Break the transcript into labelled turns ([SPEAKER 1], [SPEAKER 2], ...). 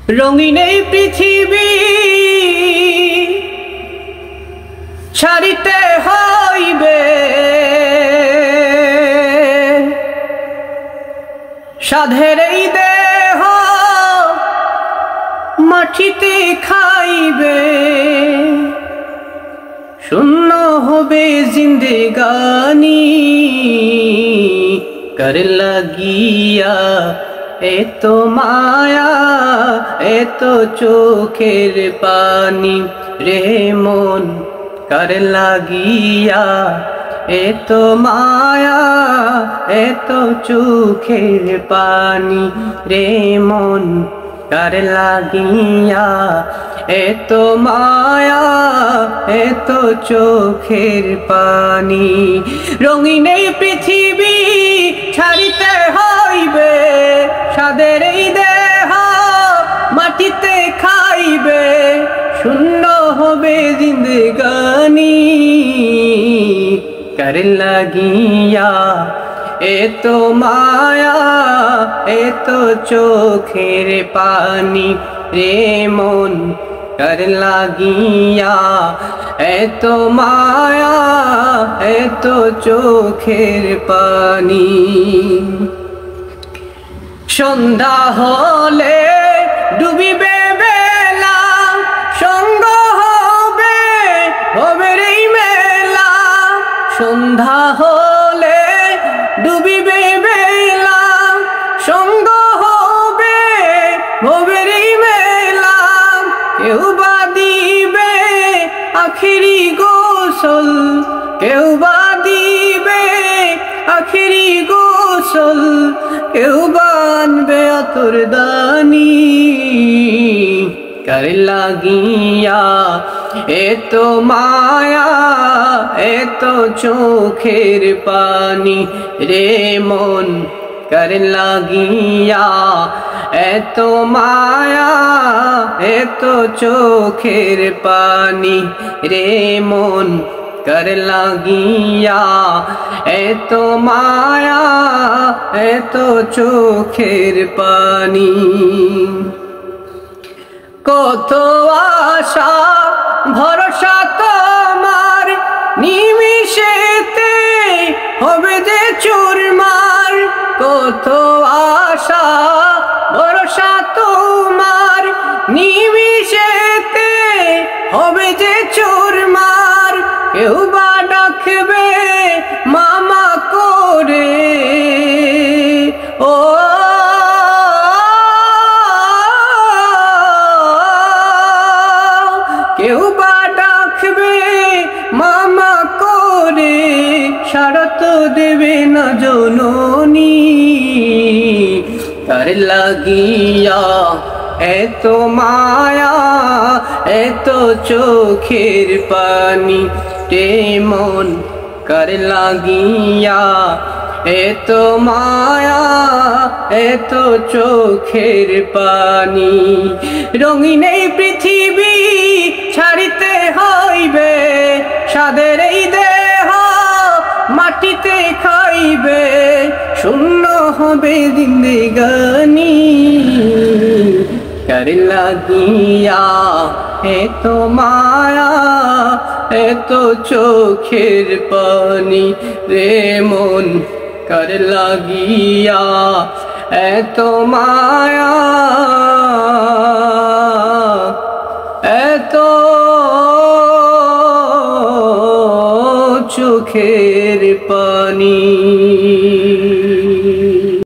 [SPEAKER 1] রঙিন এই পৃথিবী ছাড়িতে হইবে, সাধের এই দেহ মাটিতে খাইবে। শূন্য হবে জিন্দেগানি কর লাগিয়া, এত মায়া এত চোখের পানি রে মন কর লাগিয়া, এত মায়া এত চোখের পানি রে মন কর লাগিয়া, এত মায়া এত চোখের পানি। রঙিন এই পৃথিবী ছাড়িতে হইবে, সাধের এই দেহ মাটিতে খাইবে। শূন্য হবে জিন্দেগানি কর লাগিয়া, এত মায়া এত চোখের পানি রে মন কর লাগিয়া, এত মায়া এত চোখের পানি। সন্ধ্যা হলে ডুবিবে বেলা, সঙ্গ হবে ভবের এই মেলা। সন্ধ্যা হলে ডুবিবে বেলা, সঙ্গ হবে ভবের এই মেলা। কেউ বা দিবে আখিরি গোসল, কেউ বা দিবে আখিরি গোসল, কেউ বা আনবে আতর দানি কর লাগিয়া, এত মায়া এত চোখের পানি রে মন কর লাগিয়া, এত মায়া এত চোখের পানি রে মন কর লাগিয়া, এত মায়া এত চোখের পানি। কত আশা ভরসা তোমার নিমিষেতে হবে যে চুরমার। কত আশা ভরসা তোমার নিমিষেতে হবে যে চুরমার। কেউ বা ডাকবে মামা করে, ও কেউ বা ডাকবে মামা করে, সাড়া তো দেবে না জননী কর লাগিয়া, এত মায়া এত চোখের পানি রে মন কর লাগিয়া, এত মায়া এত চোখের পানি। রঙিন এই পৃথিবী ছাড়িতে হইবে, সাধের এই দেহ মাটিতে খাইবে। শূন্য হবে জিন্দেগানি কর লাগিয়া, এত মায়া এত চোখের পানি রে মন কর লাগিয়া, এত মায়া এত চোখের পানি।